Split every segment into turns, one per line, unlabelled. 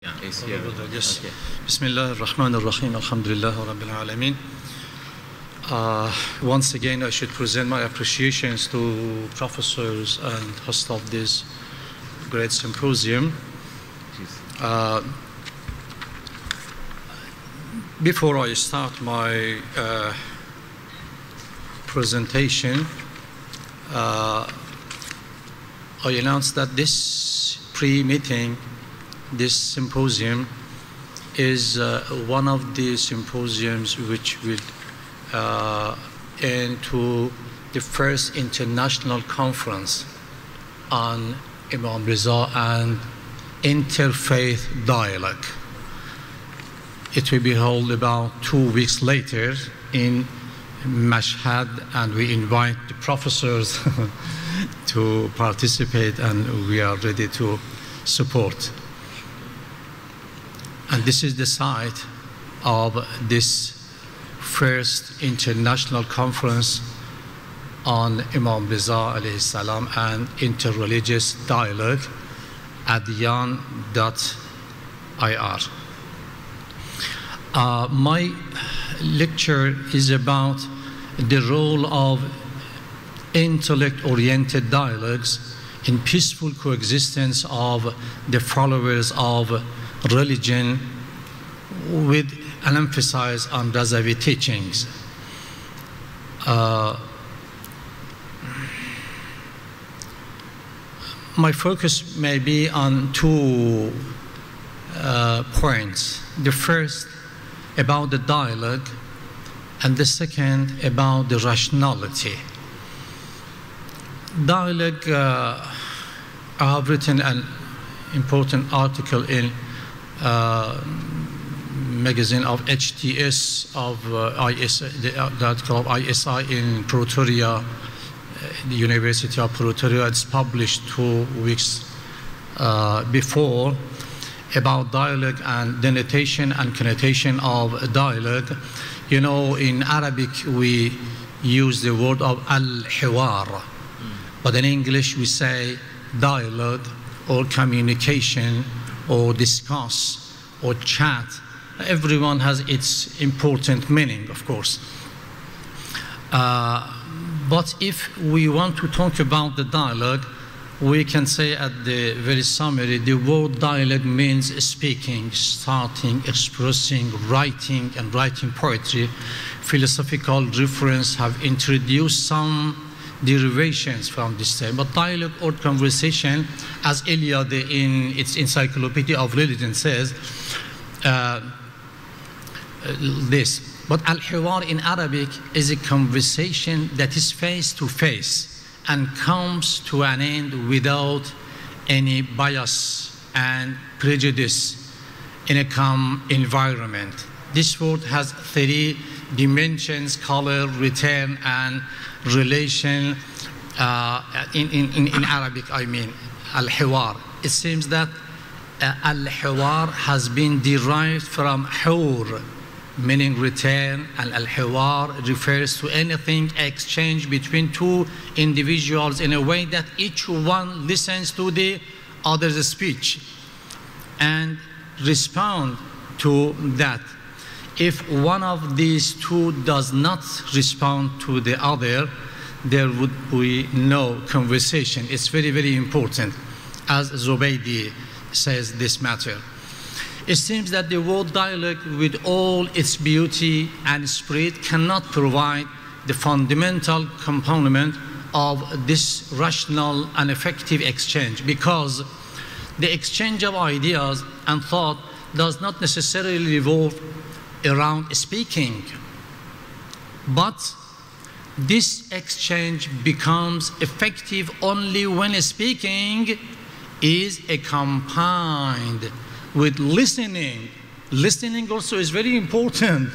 Yes. Okay.
Bismillah ar-Rahman ar-Rahim. Alhamdulillah Rabbil Alameen. Once again, I should present my appreciations to professors and host of this great symposium. Before I start my presentation, I announced that this pre-meeting, this symposium, is one of the symposiums which will end to the first international conference on Imam Riza and interfaith dialogue. It will be held about 2 weeks later in Mashhad, and we invite the professors to participate, and we are ready to support. And this is the site of this first international conference on Imam Riza alayhi salam and interreligious dialogue, adyan.ir. My lecture is about the role of intellect-oriented dialogues in peaceful coexistence of the followers of religion, with an emphasis on Razavi teachings. My focus may be on two points. The first about the dialogue, and the second about the rationality. Dialogue, I have written an important article in magazine of HTS of the article of ISI in Pretoria, the University of Pretoria. It's published 2 weeks before, about dialogue and denotation and connotation of dialogue. You know, in Arabic we use the word of al-hiwar, but in English we say dialogue or communication or discuss or chat. Everyone has its important meaning, of course. But if we want to talk about the dialogue, we can say at the very summary, the word dialogue means speaking, starting, expressing, writing, and writing poetry. Philosophical reference have introduced some derivations from this term, but dialogue or conversation, as Eliade in its Encyclopedia of Religion says, this. But al-hiwar in Arabic is a conversation that is face to face and comes to an end without any bias and prejudice in a calm environment. This word has 3 dimensions: color, return, and relation. In Arabic, I mean, al-hiwar. It seems that al-hiwar has been derived from hur, meaning return, and al-hiwar refers to anything exchanged between two individuals in a way that each one listens to the other's speech and respond to that. If one of these two does not respond to the other, there would be no conversation. It's very, very important, as Zubaydi says this matter. It seems that the word dialogue, with all its beauty and spirit, cannot provide the fundamental component of this rational and effective exchange, because the exchange of ideas and thought does not necessarily revolve around speaking, but this exchange becomes effective only when speaking is accompanied with listening. Listening also is very important.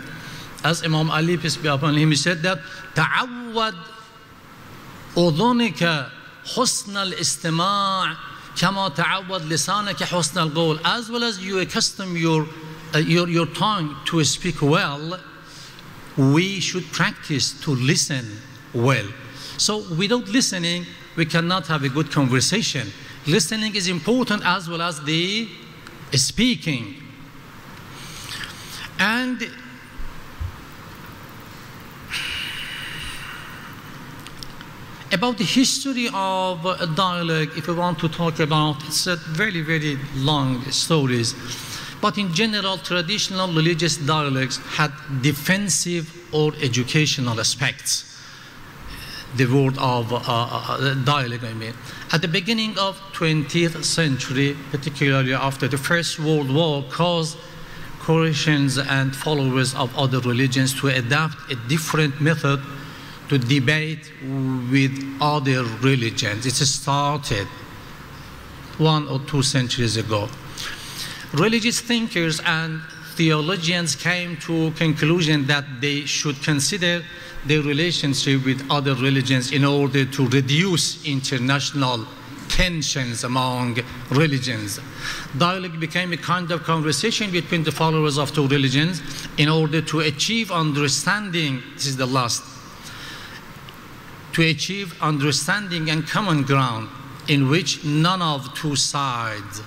As Imam Ali, peace be upon him, he said that تعود أذنك حسن الاستماع كما تعود لسانك حسن القول. As well as you accustom your tongue to speak well, we should practice to listen well. So without listening, we cannot have a good conversation. Listening is important, as well as the speaking. And about the history of dialogue, if we want to talk about, it's a very, very long stories. But in general, traditional religious dialogues had defensive or educational aspects. The word of dialogue, I mean. At the beginning of 20th century, particularly after the First World War, caused Christians and followers of other religions to adopt a different method to debate with other religions. It started 1 or 2 centuries ago. Religious thinkers and theologians came to a conclusion that they should consider their relationship with other religions in order to reduce international tensions among religions. Dialogue became a kind of conversation between the followers of two religions in order to achieve understanding. This is the last. To achieve understanding and common ground in which none of two sides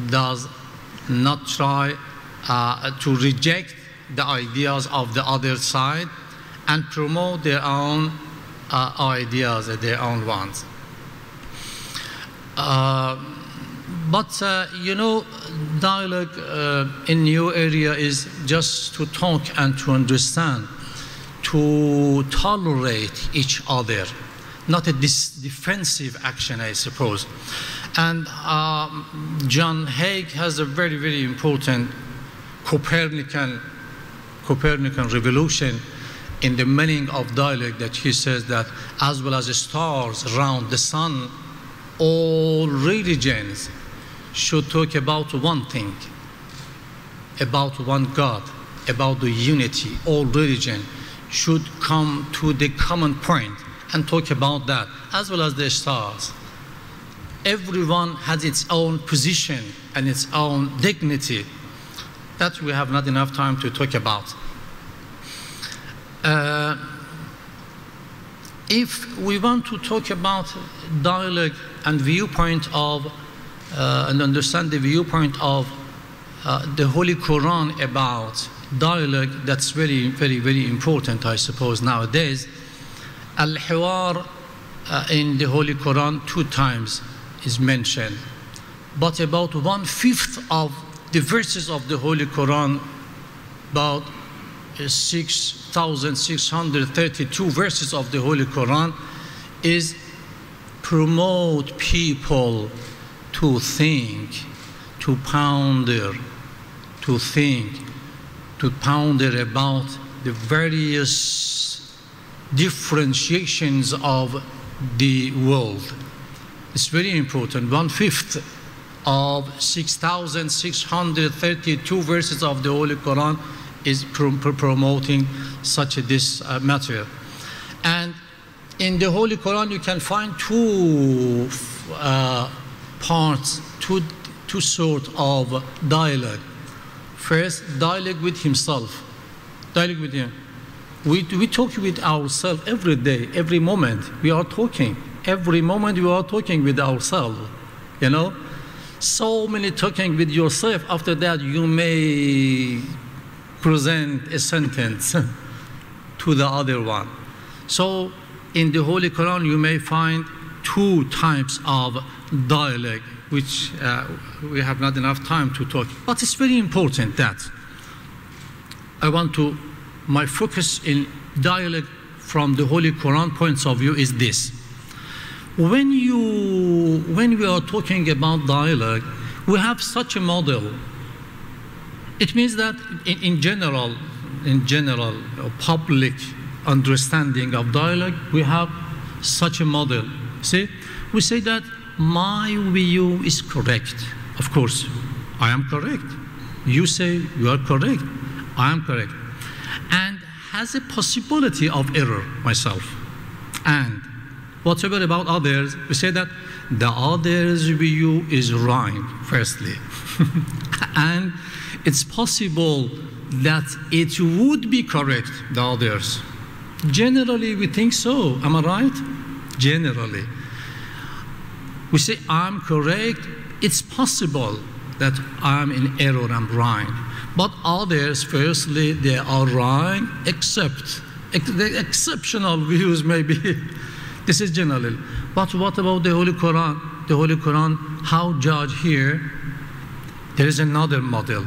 does not try to reject the ideas of the other side and promote their own ideas, their own ones. You know, dialogue in new area is just to talk and to understand, to tolerate each other, not a defensive action, I suppose. And John Hague has a very, very important Copernican revolution in the meaning of dialogue, that he says that as well as the stars around the sun, all religions should talk about one thing, about one God, about the unity. All religion should come to the common point and talk about that, as well as the stars. Everyone has its own position and its own dignity. That we have not enough time to talk about. If we want to talk about dialogue and viewpoint of, and understand the viewpoint of the Holy Quran about dialogue, that's very, very, very important, I suppose, nowadays. Al-Hiwar in the Holy Quran 2 times is mentioned, but about 1/5 of the verses of the Holy Quran, about 6,632 verses of the Holy Quran, is promote people to think, to ponder, to think, to ponder about the various differentiations of the world. It's very important. 1/5 of 6,632 verses of the Holy Quran is promoting such this matter. And in the Holy Quran you can find two parts, two sorts of dialogue. First, dialogue with himself. Dialogue with him. We talk with ourselves every day, every moment. We are talking. Every moment we are talking with ourselves. You know? So many talking with yourself. After that, you may present a sentence to the other one. So in the Holy Quran, you may find 2 types of dialogue, which we have not enough time to talk. But it's very important that my focus in dialogue from the Holy Quran points of view is this. When we are talking about dialogue, we have such a model. It means that in general, public understanding of dialogue, we have such a model. See, we say that my view is correct. Of course, I am correct. You say you are correct. I am correct. And has a possibility of error myself. And whatever about others, we say that the other's view is right, firstly. And it's possible that it would be correct, the others. Generally, we think so. Am I right? Generally. We say, I'm correct. It's possible that I'm in error, I'm wrong. But others, firstly, they are wrong, except the exceptional views maybe. This is general. But what about the Holy Quran? The Holy Quran, how judge here? There is another model.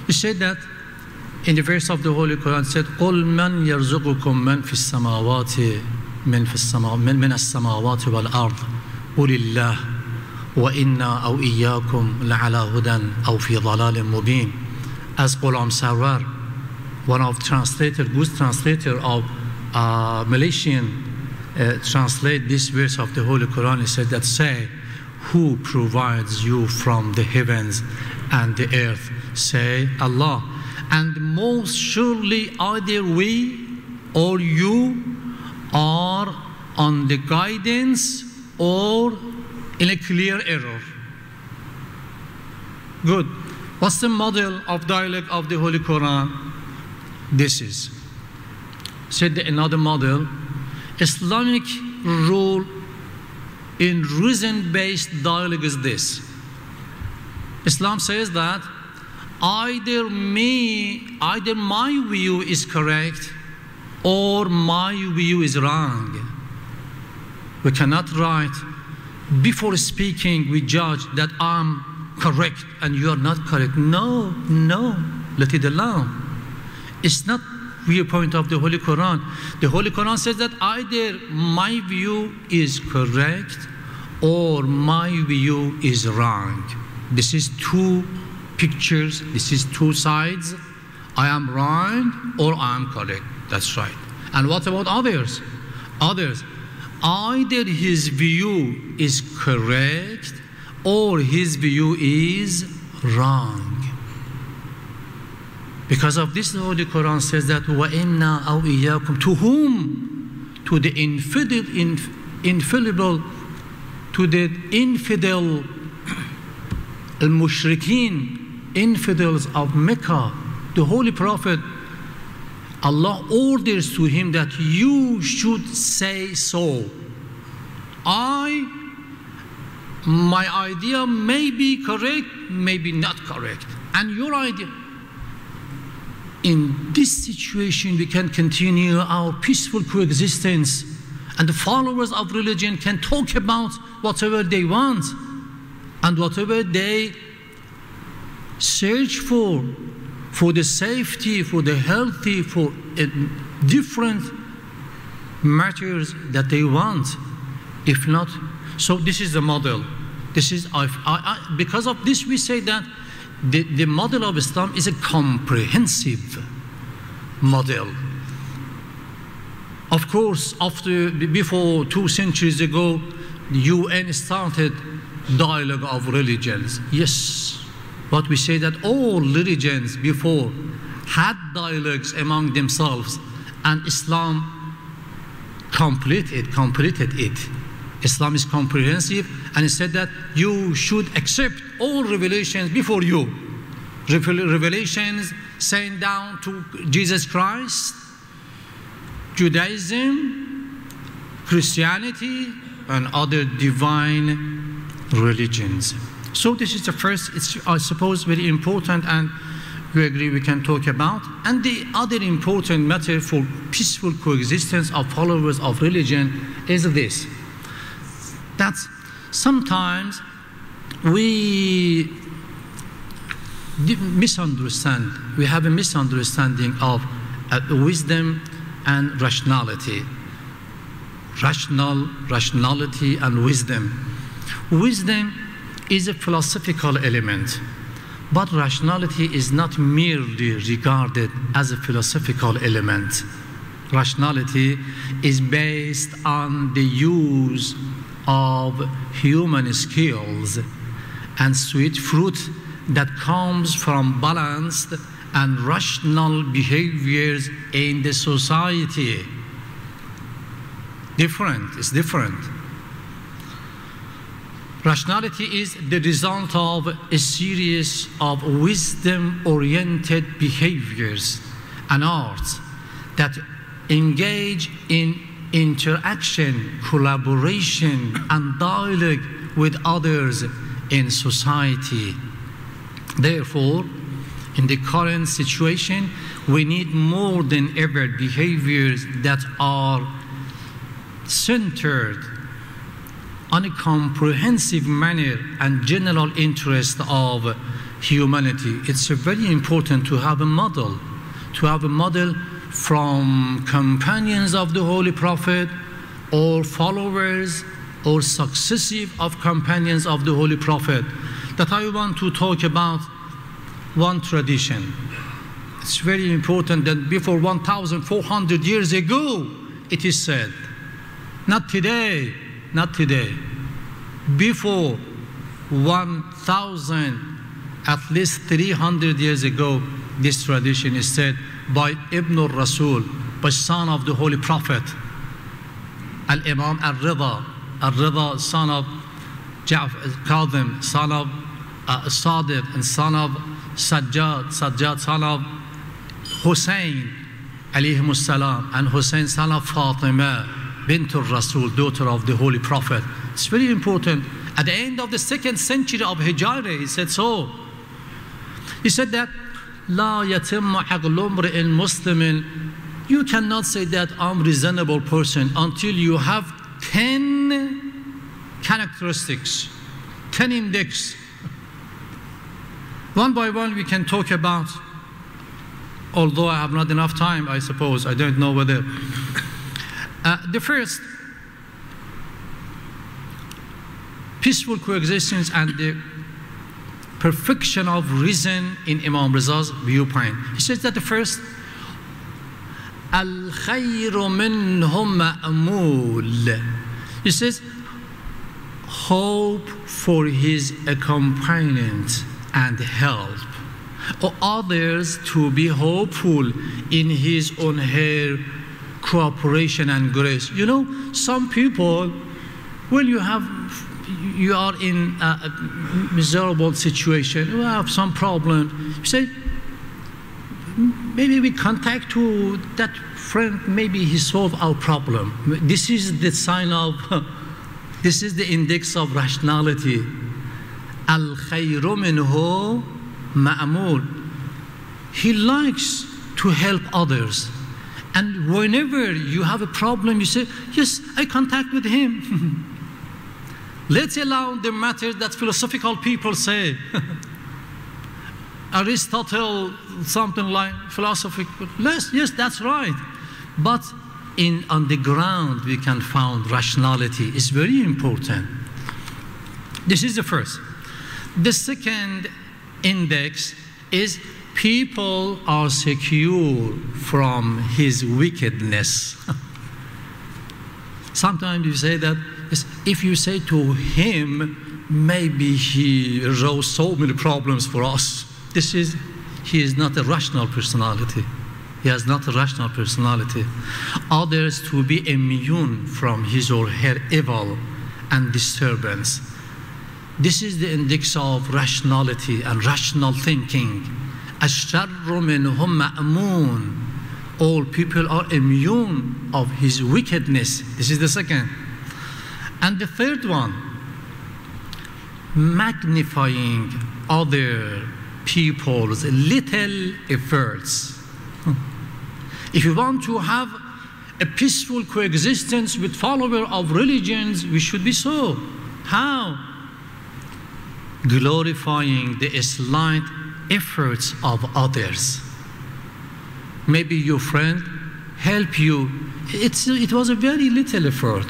He said that in the verse of the Holy Quran, said, قُلْ مَنْ يَرْزُقُكُم مَنْ فِي السَّمَاوَاتِ مِنَ السَّمَاوَاتِ وَالْأَرْضِ قُلِ اللَّهُ وَإِنَّا أَوْ إِيَّاكُمْ لَعَلَى هُدًى أَوْ فِي ضَلَالٍ مُبِينٍ. As Ghulam Sarwar, one of good translator of Malaysian, translate this verse of the Holy Quran. He said that, say, who provides you from the heavens and the earth? Say, Allah. And most surely either we or you are on the guidance or in a clear error. Good. What's the model of dialogue of the Holy Quran? This is. Said another model, Islamic rule in reason-based dialogue is this. Islam says that either my view is correct or my view is wrong. We cannot write, before speaking, we judge that I'm correct and you are not correct. No, let it alone. It's not viewpoint of the Holy Quran. The Holy Quran says that either my view is correct or my view is wrong. This is two pictures, this is two sides. I am wrong or I am correct. That's right. And what about others? Others, either his view is correct or his view is wrong. Because of this, the Holy Quran says that وَإِنَّا أَوْ إِيَّاكُمْ, to whom? To the infidel al-mushrikeen, infidels of Mecca, the Holy Prophet, Allah orders to him that you should say so. My idea may be correct, maybe not correct, and your idea. In this situation, we can continue our peaceful coexistence, and the followers of religion can talk about whatever they want and whatever they search for the safety, for the healthy, for different matters that they want. If not, so this is the model. This is because of this we say that the model of Islam is a comprehensive model. Of course, before 2 centuries ago, the UN started dialogue of religions. Yes, but we say that all religions before had dialogues among themselves, and Islam completed it. Islam is comprehensive, and it said that you should accept all revelations before you. Revelations sent down to Jesus Christ, Judaism, Christianity, and other divine religions. So this is the first, it's I suppose very important, and we agree we can talk about. And the other important matter for peaceful coexistence of followers of religion is this, that sometimes we misunderstand, we have a misunderstanding of wisdom and rationality. Rationality and wisdom. Wisdom is a philosophical element, but rationality is not merely regarded as a philosophical element. Rationality is based on the use of human skills and sweet fruit that comes from balanced and rational behaviors in the society. It's different. Rationality is the result of a series of wisdom-oriented behaviors and arts that engage in interaction, collaboration, and dialogue with others in society. Therefore, in the current situation, we need more than ever behaviors that are centered on a comprehensive manner and general interest of humanity. It's very important to have a model, from companions of the Holy Prophet or followers or successive of companions of the Holy Prophet. That I want to talk about one tradition. It's very important that before 1,400 years ago, it is said, not today, not today, before 1,000, at least 300 years ago, this tradition is said by Ibn al-Rasul, by son of the Holy Prophet, Al-Imam Al-Rida, son of Qadim, son of Sadiq, and son of Sajjad, son of Hussein, alayhimus salam, and Hussein, son of Fatima, bint al-Rasul, daughter of the Holy Prophet. It's very important. At the end of the 2nd century of Hijrah, he said so. He said that, La yatimmu aqlu imri'in muslimin. You cannot say that I'm a reasonable person until you have 10 characteristics, 10 index. One by one we can talk about, although I have not enough time, I suppose. I don't know whether. The first, peaceful coexistence and the perfection of reason in Imam Riza's viewpoint. He says that the first, Al-khayru minhum ma'mul. He says, hope for his accompaniment and help, or others to be hopeful in his or her cooperation and grace. You know, some people, well, you are in a miserable situation, you have some problem, you say, maybe we contact to that friend, maybe he solve our problem. This is the sign of, this is the index of rationality. Al-khayru minhu ma'mul. He likes to help others. And whenever you have a problem, you say, yes, I contact with him. Let's allow the matters that philosophical people say. Aristotle, something like philosophical. Yes, that's right. But on the ground, we can find rationality. It's very important. This is the first. The second index is people are secure from his wickedness. Sometimes you say that, if you say to him, maybe he rose so many problems for us. He is not a rational personality. He has not a rational personality. Others to be immune from his or her evil and disturbance. This is the index of rationality and rational thinking. Ash-sharru minhum ma'mun. All people are immune of his wickedness. This is the second. And the third one, magnifying other people's little efforts. If you want to have a peaceful coexistence with followers of religions, we should be so. How? Glorifying the slight efforts of others. Maybe your friend helped you. It was a very little effort,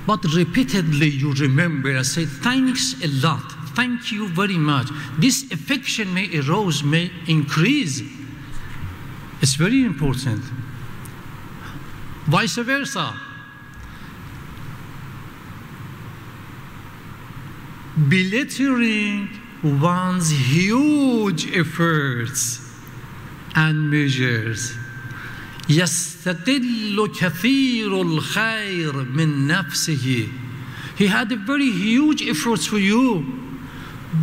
but repeatedly you remember and say, thanks a lot, thank you very much. This affection may arouse, may increase. It's very important. Vice versa. Belittling one's huge efforts and measures. يستقل كثير الخير من نفسه. He had a very huge efforts for you,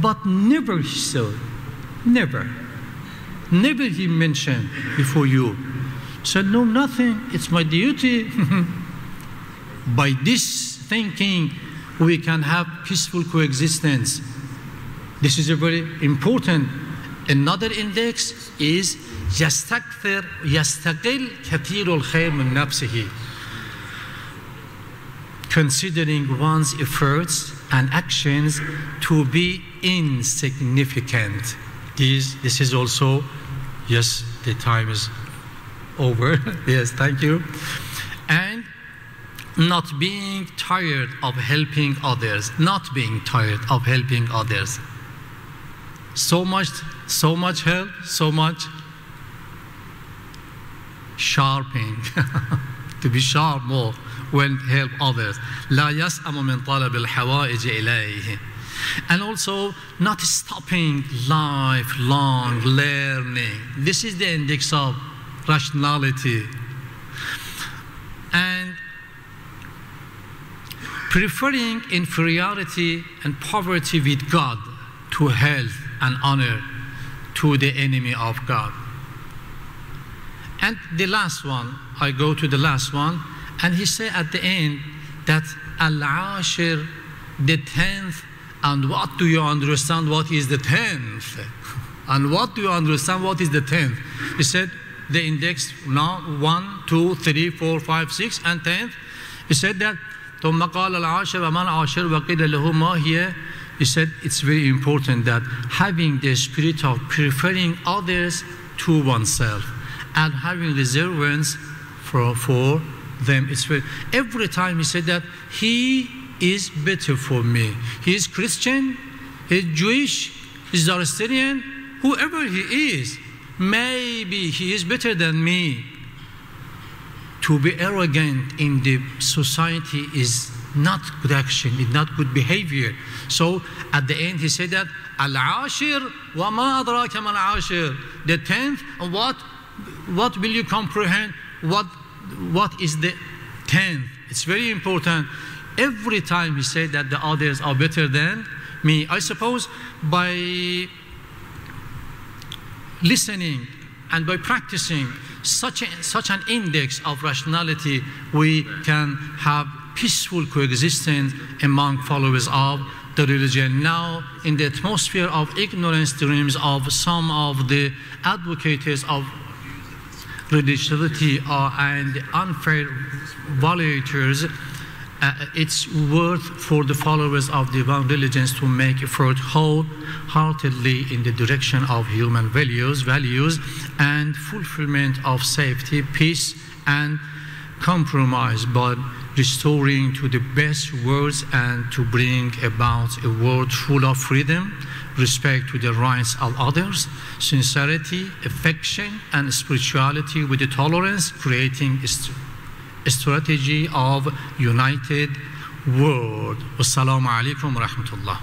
but never he said, never he mentioned before you. Said, no, nothing, it's my duty. By this thinking, we can have peaceful coexistence. This is a very important. Another index is يستقل كثير الخير من نفسه. Considering one's efforts and actions to be insignificant. This is also, yes, the time is over. Yes, thank you. And not being tired of helping others. Not being tired of helping others. So much help, so much sharpening. To be sharp more when help others. لا يسأم من طلب الحوائج إليه. And also not stopping lifelong learning. This is the index of rationality. And preferring inferiority and poverty with God to health and honor to the enemy of God. And the last one, I go to the last one, and he said at the end that Al-Ashir, the 10th, and what do you understand what is the 10th? And what do you understand what is the 10th? He said the index now 1, 2, 3, 4, 5, 6, and 10th. He said that ثم قال العاشر ومن عاشر وقيل له ما هي. He said it's very important that having the spirit of preferring others to oneself and having reverence for them. It's very, every time he said that he is better for me. He is Christian, he is Jewish, he is Zoroastrian, whoever he is, maybe he is better than me. To be arrogant in the society is not good action, it's not good behavior. So at the end he said that Al-Ashir wa ma adraka man ashir. The 10th, what will you comprehend? What is the 10th? It's very important. Every time he said that the others are better than me. I suppose by listening and by practicing such an index of rationality, we can have peaceful coexistence among followers of the religion. Now, in the atmosphere of ignorance dreams of some of the advocates of religiosity and unfair violators, it's worth for the followers of divine religions to make effort wholeheartedly in the direction of human values and fulfillment of safety, peace, and compromise, but restoring to the best words and to bring about a world full of freedom, respect to the rights of others, sincerity, affection, and spirituality with the tolerance, creating a strategy of united world. Wassalamu alaikum wa rahmatullah.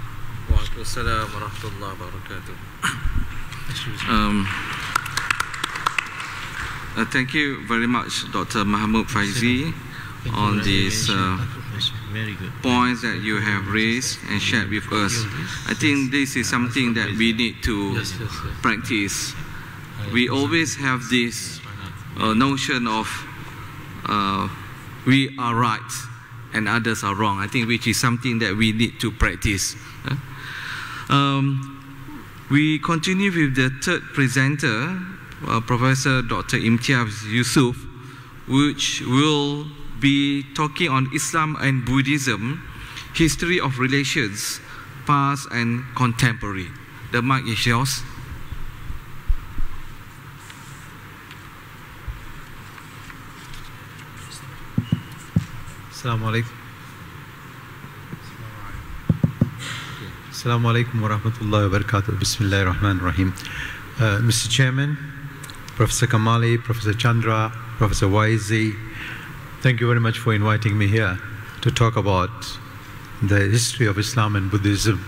Wa alaikum assalam wa rahmatullah wa barakatuh. Thank you very much, Dr. Mahmoud Faizi, on these points that you have raised and shared with us. I think this is something that we need to practice. We always have this notion of we are right and others are wrong. I think which is something that we need to practice. We continue with the third presenter, Professor Dr. Imtiaz Yusof, which will be talking on Islam and Buddhism, history of relations, past and contemporary. The mic is yours.
Assalamu alaikum. Assalamu alaikum wa rahmatullahi wa barakatuh. Bismillahir Rahmanir Rahim. Mr. Chairman, Professor Kamali, Professor Chandra, Professor Waizi, thank you very much for inviting me here to talk about the history of Islam and Buddhism,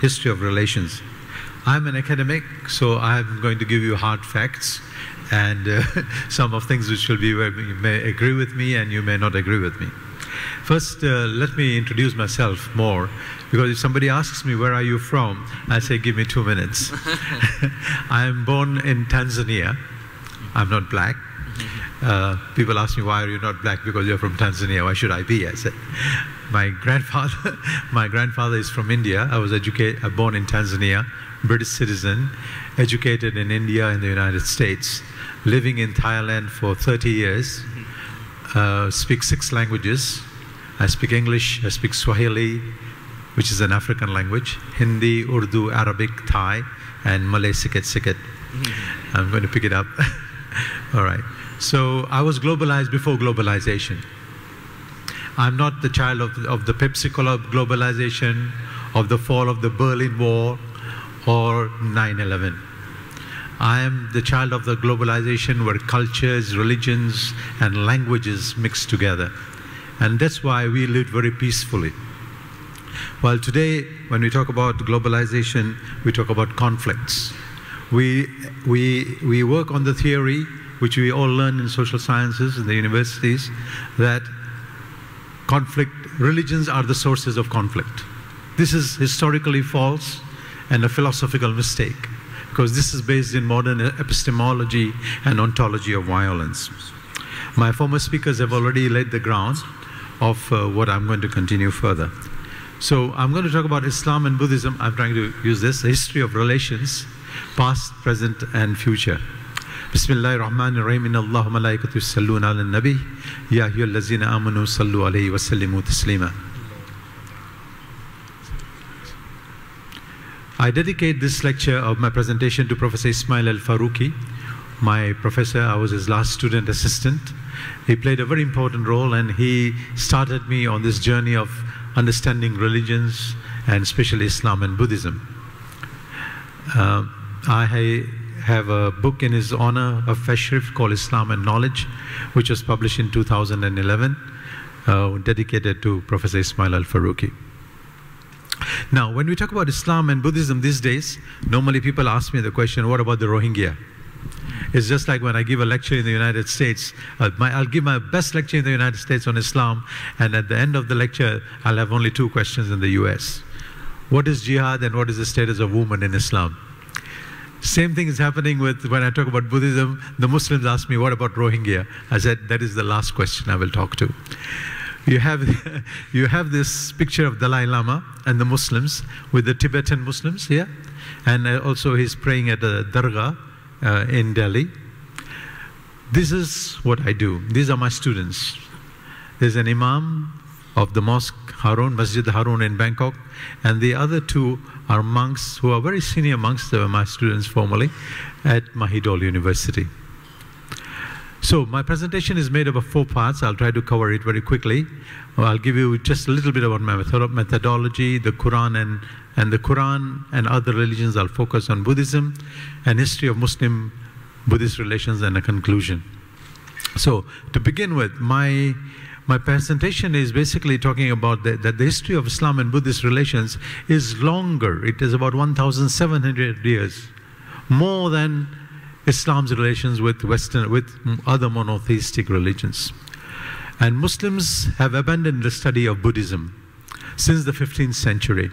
history of relations. I'm an academic, so I'm going to give you hard facts and some of things which will be where you may agree with me and you may not agree with me. First, let me introduce myself more, because if somebody asks me, where are you from? I say, give me 2 minutes. I am born in Tanzania. I'm not black. People ask me, why are you not black? Because you're from Tanzania. Why should I be? I said, my grandfather is from India. I was born in Tanzania, British citizen, educated in India and the United States, living in Thailand for 30 years, speak 6 languages. I speak English, I speak Swahili, which is an African language, Hindi, Urdu, Arabic, Thai, and Malay Sikit. I'm going to pick it up. All right. So I was globalized before globalization. I'm not the child of the Pepsi Cola globalization, of the fall of the Berlin Wall, or 9/11. I am the child of the globalization where cultures, religions, and languages mix together. And that's why we lived very peacefully. While today, when we talk about globalization, we talk about conflicts. We work on the theory, which we all learn in social sciences in the universities, that religions are the sources of conflict. This is historically false and a philosophical mistake, because this is based in modern epistemology and ontology of violence. My former speakers have already laid the ground of what I'm going to continue further. So I'm going to talk about Islam and Buddhism. I'm trying to use this, the history of relations, past, present, and future. Bismillahir Rahmanir Rahim. Inna Allaha malaikatu yusalluna ala nabi. Ya ayyuhallazina amanu sallu alayhi wa sallimu taslima. I dedicate this lecture of my presentation to Professor Ismail Al-Faruqi, my professor. I was his last student assistant. He played a very important role, and he started me on this journey of understanding religions, and especially Islam and Buddhism. I have a book in his honor, a Fashrift called Islam and Knowledge, which was published in 2011, dedicated to Professor Ismail Al-Faruqi. Now, when we talk about Islam and Buddhism these days, normally people ask me the question, what about the Rohingya? It's just like when I give a lecture in the United States, I'll give my best lecture in the United States on Islam, and at the end of the lecture, I'll have only 2 questions in the US. What is jihad and what is the status of women in Islam? Same thing is happening when I talk about Buddhism. The Muslims ask me, what about Rohingya? I said, that is the last question I will talk to. You have this picture of Dalai Lama and the Muslims with the Tibetan Muslims here, and also he's praying at a dargah in Delhi. This is what I do. These are my students. There's an imam of the mosque Harun, Masjid Harun in Bangkok, and the other 2 are monks who are very senior monks. They were my students formerly at Mahidol University. So my presentation is made up of 4 parts. I'll try to cover it very quickly. I'll give you just a little bit about my methodology, the Quran and the Quran and other religions. I'll focus on Buddhism and history of Muslim-Buddhist relations, and a conclusion. So to begin with, my presentation is basically talking about that the history of Islam and Buddhist relations is longer. It is about 1,700 years, more than Islam's relations with other monotheistic religions. And Muslims have abandoned the study of Buddhism since the 15th century.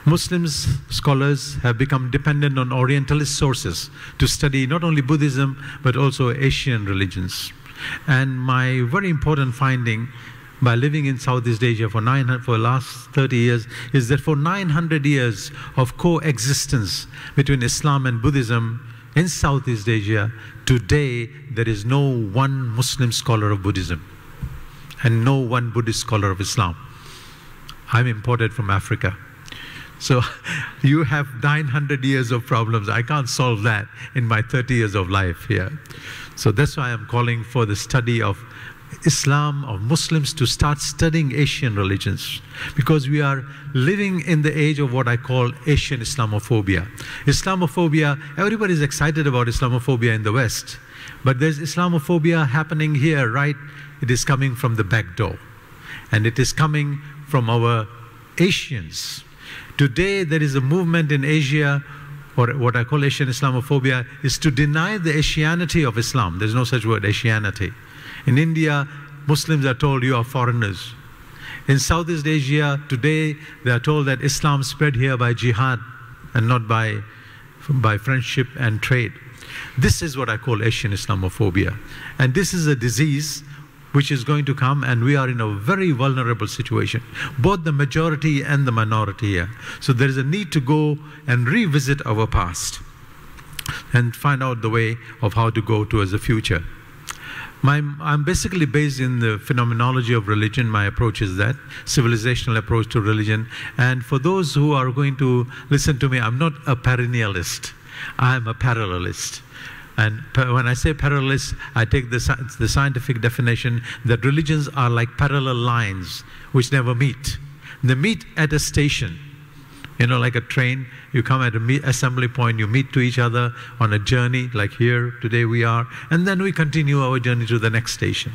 Muslims scholars have become dependent on Orientalist sources to study not only Buddhism but also Asian religions. And my very important finding by living in Southeast Asia for the last 30 years is that for 900 years of coexistence between Islam and Buddhism in Southeast Asia, today there is no one Muslim scholar of Buddhism and no one Buddhist scholar of Islam. I'm imported from Africa. So you have 900 years of problems. I can't solve that in my 30 years of life here. So that's why I'm calling for the study of Islam, of Muslims, to start studying Asian religions, because we are living in the age of what I call Asian Islamophobia. Islamophobia, everybody is excited about Islamophobia in the West, but there's Islamophobia happening here, right? It is coming from the back door, and it is coming from our Asians. Today there is a movement in Asia, or what I call Asian Islamophobia, is to deny the Asianity of Islam. There's no such word, Asianity. In India, Muslims are told you are foreigners. In Southeast Asia, today, they are told that Islam spread here by jihad and not by friendship and trade. This is what I call Asian Islamophobia. And this is a disease which is going to come, and we are in a very vulnerable situation, both the majority and the minority here. So there is a need to go and revisit our past and find out the way of how to go towards the future. I'm basically based in the phenomenology of religion. My approach is that, civilizational approach to religion. And for those who are going to listen to me, I'm not a perennialist. I'm a parallelist. And when I say parallelist, I take the scientific definition that religions are like parallel lines which never meet. They meet at a station. You know, like a train, you come at an assembly point, you meet to each other on a journey, like here, today we are, and then we continue our journey to the next station.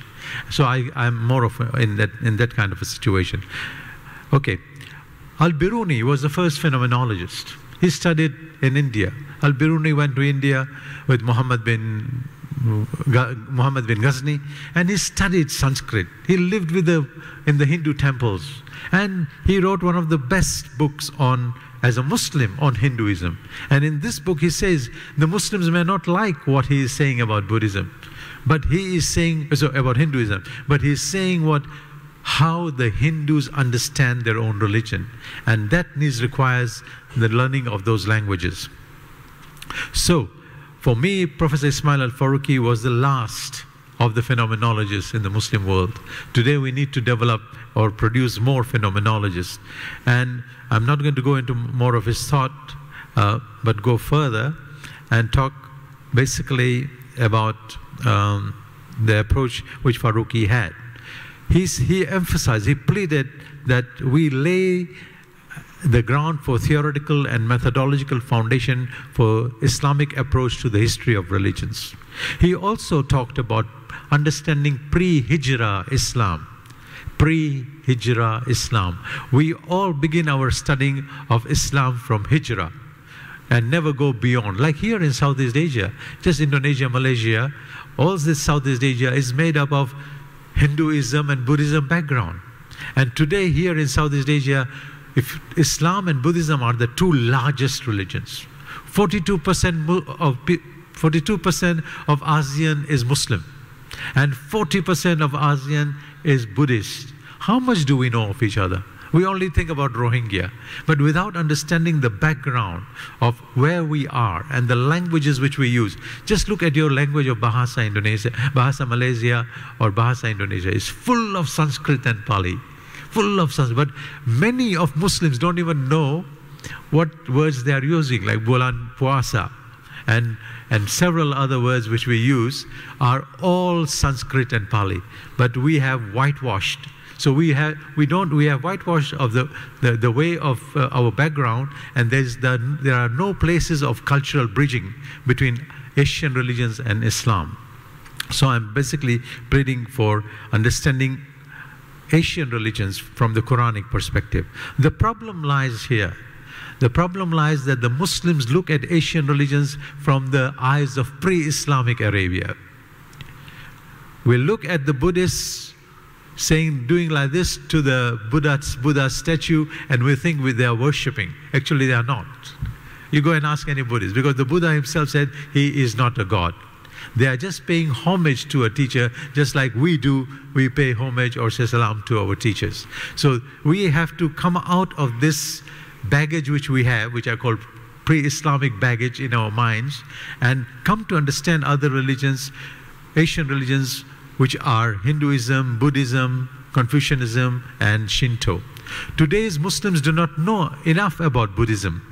So I'm more of in that kind of a situation. Okay. Al-Biruni was the first phenomenologist. He studied in India. Al-Biruni went to India with Muhammad bin Ghazni, and he studied Sanskrit. He lived in the Hindu temples, and he wrote one of the best books as a Muslim on Hinduism. And in this book he says the Muslims may not like what he is saying about Buddhism, but he is saying about Hinduism, but he is saying how the Hindus understand their own religion, and that requires the learning of those languages. So for me, Professor Ismail Al-Faruqi was the last of the phenomenologists in the Muslim world. Today we need to develop or produce more phenomenologists. And I'm not going to go into more of his thought, but go further and talk basically about the approach which Faruqi had. He emphasized, he pleaded that we lay the ground for theoretical and methodological foundation for Islamic approach to the history of religions. He also talked about understanding pre-Hijra Islam. Pre-Hijra Islam. We all begin our studying of Islam from Hijra and never go beyond. Like here in Southeast Asia, just Indonesia, Malaysia, all this Southeast Asia is made up of Hinduism and Buddhism background. And today here in Southeast Asia, if Islam and Buddhism are the two largest religions, 42% of ASEAN is Muslim, and 40% of ASEAN is Buddhist. How much do we know of each other? We only think about Rohingya, but without understanding the background of where we are and the languages which we use. Just look at your language of Bahasa Indonesia, Bahasa Malaysia or Bahasa Indonesia. It's full of Sanskrit and Pali. Full of Sanskrit. But many of Muslims don't even know what words they are using, like bulan puasa and several other words which we use are all Sanskrit and Pali. But we have whitewashed. So we have whitewashed of the way of our background, and there are no places of cultural bridging between Asian religions and Islam. So I'm basically pleading for understanding Asian religions from the Quranic perspective. The problem lies here. The problem lies that the Muslims look at Asian religions from the eyes of pre-Islamic Arabia. We look at the Buddhists doing like this to the Buddha statue, and we think they are worshipping. Actually, they are not. You go and ask any Buddhist, because the Buddha himself said he is not a god. They are just paying homage to a teacher, just like we do. We pay homage or say salam to our teachers. So we have to come out of this baggage which we have, which I call pre-Islamic baggage in our minds, and come to understand other religions, Asian religions, which are Hinduism, Buddhism, Confucianism, and Shinto. Today's Muslims do not know enough about Buddhism.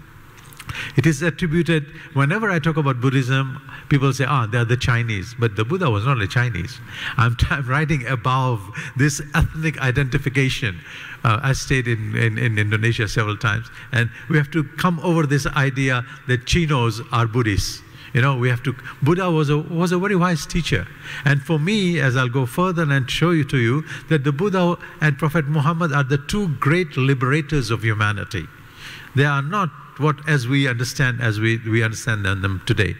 It is attributed, whenever I talk about Buddhism, people say, they are the Chinese. But the Buddha was not a Chinese. I'm writing above this ethnic identification. I stayed in Indonesia several times, and we have to come over this idea that Chinos are Buddhists. You know, Buddha was a very wise teacher. And for me, as I'll go further and show to you, that the Buddha and Prophet Muhammad are the two great liberators of humanity. They are not as we understand them today.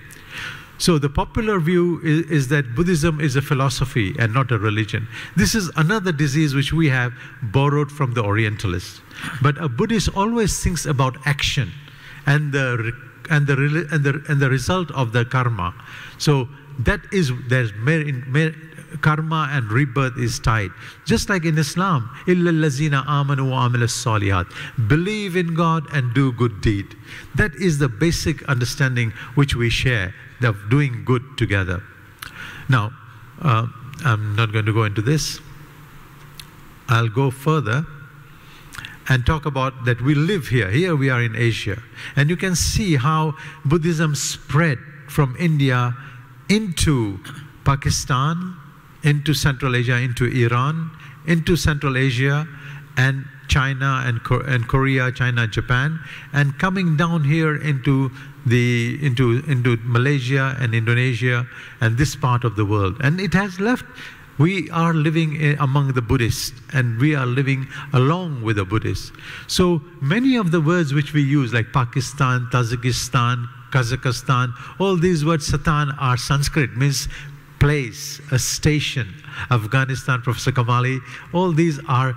So the popular view is that Buddhism is a philosophy and not a religion. This is another disease which we have borrowed from the Orientalists. But a Buddhist always thinks about action and the result of the karma. So that is, there's karma and rebirth is tied. Just like in Islam, إِلَّا الَّذِينَ آمَنُوا وَعَمِلُوا الصَّالِحَاتِ. Believe in God and do good deed. That is the basic understanding which we share, of doing good together. Now, I'm not going to go into this. I'll go further and talk about that we live here. Here we are in Asia. And you can see how Buddhism spread from India into Pakistan, into Central Asia, into Iran, into Central Asia, and China and Korea, China, Japan, and coming down here into Malaysia and Indonesia and this part of the world. And it has left. We are living among the Buddhists, and we are living along with the Buddhists. So many of the words which we use, like Pakistan, Tajikistan, Kazakhstan, all these words, Satan, are Sanskrit, means place, a station. Afghanistan, Professor Kamali, all these are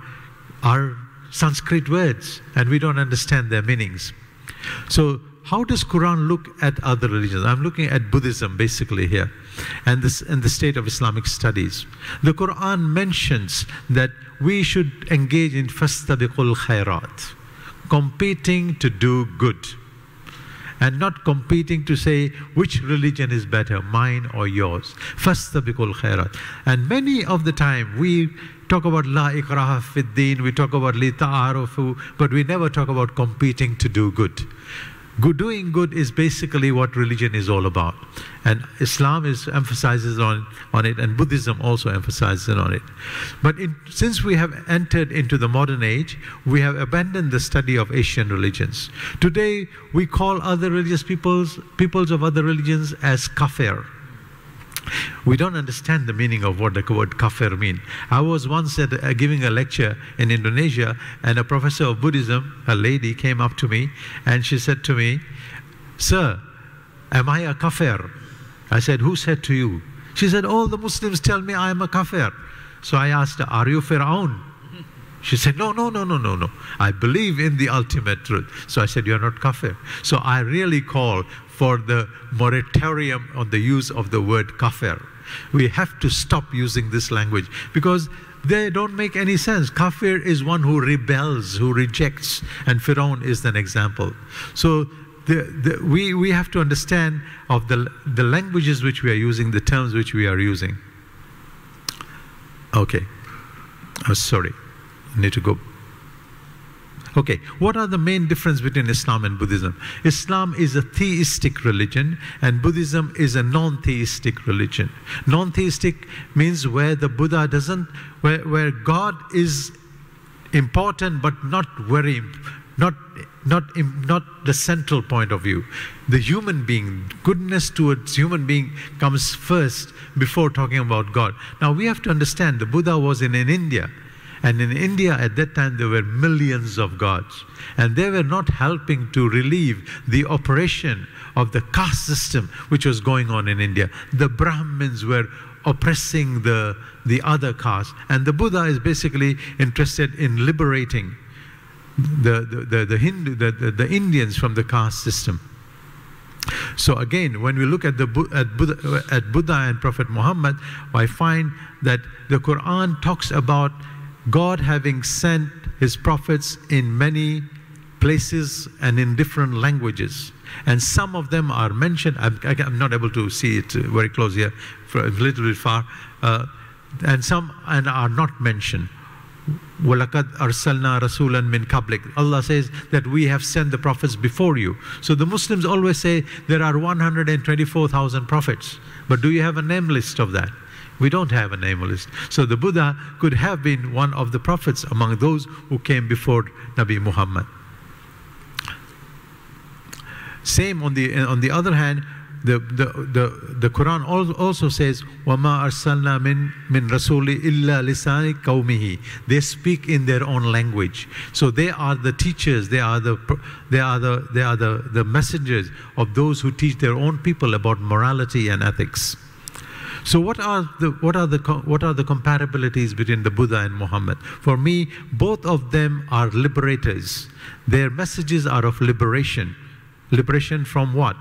Sanskrit words, and we don't understand their meanings. So how does Quran look at other religions? I'm looking at Buddhism basically here, and the state of Islamic studies. The Quran mentions that we should engage in fastabiqul khairat, competing to do good, and not competing to say which religion is better, mine or yours. Fastabiqul khairat. And many of the time we talk about la ikraha fid din, we talk about li ta'arufu, but we never talk about competing to do good. Doing good is basically what religion is all about. And Islam emphasizes on it, and Buddhism also emphasizes on it. But since we have entered into the modern age, we have abandoned the study of Asian religions. Today, we call other religious peoples of other religions as kafir. We don't understand the meaning of what the word kafir means. I was once giving a lecture in Indonesia, and a professor of Buddhism, a lady, came up to me and she said to me, "Sir, am I a kafir?" I said, "Who said to you?" She said, "All the Muslims tell me I am a kafir." So I asked her, "Are you Fir'aun?" She said, no. I believe in the ultimate truth. So I said, "You're not kafir." So I really call for the moratorium on the use of the word kafir. We have to stop using this language because they don't make any sense. Kafir is one who rebels, who rejects, and Fir'aun is an example. So we have to understand of the languages which we are using, the terms which we are using. Okay. Oh, sorry. I need to go. Okay, what are the main difference between Islam and Buddhism? Islam is a theistic religion and Buddhism is a non-theistic religion. Non-theistic means where the Buddha doesn't, where God is important but not very, not the central point of view. The human being, goodness towards human being comes first before talking about God. Now we have to understand the Buddha was in India. And in India at that time there were millions of gods, and they were not helping to relieve the oppression of the caste system which was going on in India. The Brahmins were oppressing the other caste, and the Buddha is basically interested in liberating the Indians from the caste system. So again, when we look at Buddha and Prophet Muhammad, I find that the Quran talks about God having sent His prophets in many places and in different languages. And some of them are mentioned, I'm not able to see it very close here, a little bit far, and some are not mentioned. وَلَقَدْ أَرْسَلْنَا رَسُولًا مِنْ قَبْلِكَ. Allah says that we have sent the prophets before you. So the Muslims always say there are 124,000 prophets. But do you have a name list of that? We don't have a name list. So the Buddha could have been one of the prophets among those who came before Nabi Muhammad. Same on the other hand, the Quran also says, وَمَا أَرْسَلْنَا مِن رَسُولِ إِلَّا لِسَانِ قَوْمِهِ. They speak in their own language. So they are the teachers, they are the messengers of those who teach their own people about morality and ethics. So what are the compatibilities between the Buddha and Muhammad? For me, both of them are liberators. Their messages are of liberation. Liberation from what?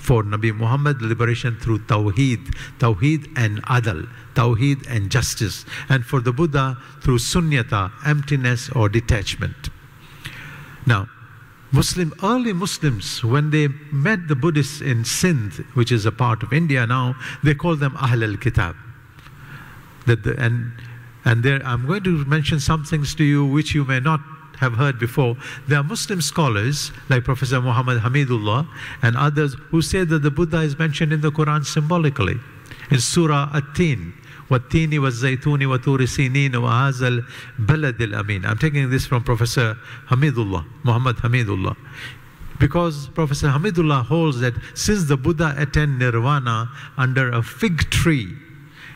for Nabi Muhammad, liberation through Tawheed, Tawheed and Adal, Tawheed and justice. And for the Buddha, through Sunyata, emptiness or detachment. Now, early Muslims, when they met the Buddhists in Sindh, which is a part of India now, they call them Ahl al-Kitab. And there, I'm going to mention some things to you which you may not have heard before. There are Muslim scholars like Professor Muhammad Hamidullah and others who say that the Buddha is mentioned in the Quran symbolically. In Surah At-Tin, وَالتِّينِ وَالزَّيْتُونِ وَطُورِ سِينِينَ وَهَذَا الْبَلَدِ الْأَمِينَ. I'm taking this from Professor Hamidullah, Muhammad Hamidullah. Because Professor Hamidullah holds that since the Buddha attained nirvana under a fig tree,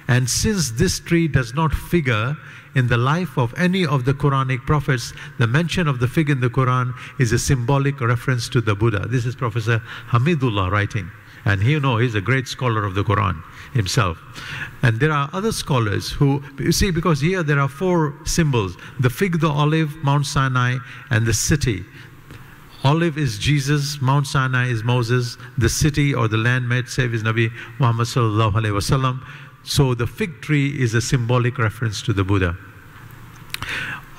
and since this tree does not figure in the life of any of the Quranic prophets, the mention of the fig in the Quran is a symbolic reference to the Buddha. This is Professor Hamidullah writing. And he's a great scholar of the Quran himself. And there are other scholars who, you see, because here there are 4 symbols: the fig, the olive, Mount Sinai, and the city. Olive is Jesus, Mount Sinai is Moses, the city or the land made safe is Nabi Muhammad sallallahu alaihi wasallam. So the fig tree is a symbolic reference to the Buddha.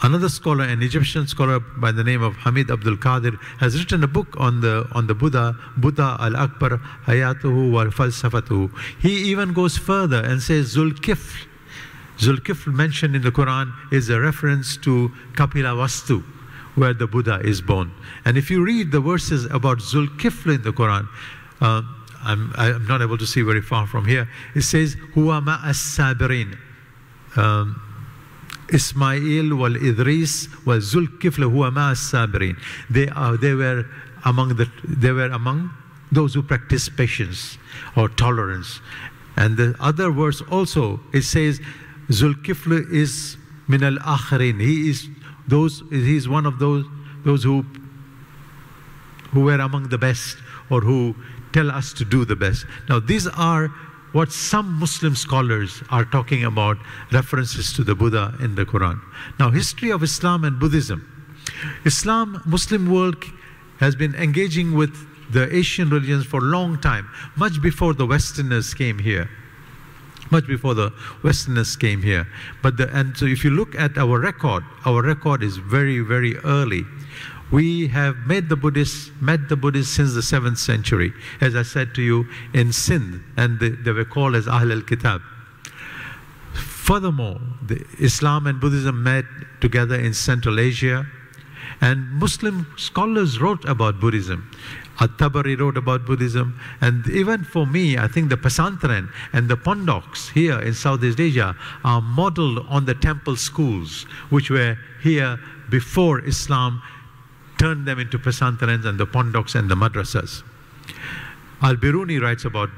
Another scholar, an Egyptian scholar by the name of Hamid Abdul Qadir, has written a book on the Buddha, Buddha al-Akbar, Hayatuhu wal Falsafatuhu. He even goes further and says Zulkifl. Zulkifl mentioned in the Quran is a reference to Kapilavastu, where the Buddha is born. And if you read the verses about Zulkifl in the Quran, I'm not able to see very far from here. It says, Huwa ma'as sabirin. Ismail wal Idris wal Zulkifl huwa ma'as sabirin. They were among those who practice patience or tolerance. And the other verse also, it says, Zulkifl is min al akhirin. He is one of those who were among the best, or who tell us to do the best. Now these are what some Muslim scholars are talking about, references to the Buddha in the Quran. Now, history of Islam and Buddhism. Muslim world has been engaging with the Asian religions for a long time, much before the Westerners came here. So if you look at our record is very, very early. We have met the Buddhists since the 7th century, as I said to you, in Sindh, and they were called as Ahl al-Kitab. Furthermore, Islam and Buddhism met together in Central Asia, and Muslim scholars wrote about Buddhism. At-Tabari wrote about Buddhism, and even for me, I think the Pesantren and the Pondoks here in Southeast Asia are modeled on the temple schools, which were here before Islam turned them into Pesantrens and the Pondoks and the madrasas. Al-Biruni writes about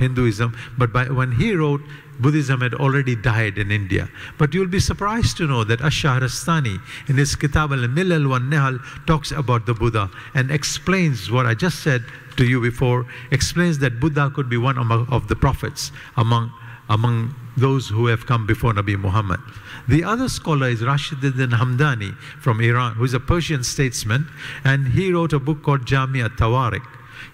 Hinduism, but when he wrote, Buddhism had already died in India. But you'll be surprised to know that Ash-Shahrastani, in his Kitab al-Milal wa Nihal, talks about the Buddha and explains what I just said to you before, explains that Buddha could be one of the prophets among those who have come before Nabi Muhammad. The other scholar is Rashiduddin Hamdani from Iran, who is a Persian statesman, and he wrote a book called Jami at-Tawarik.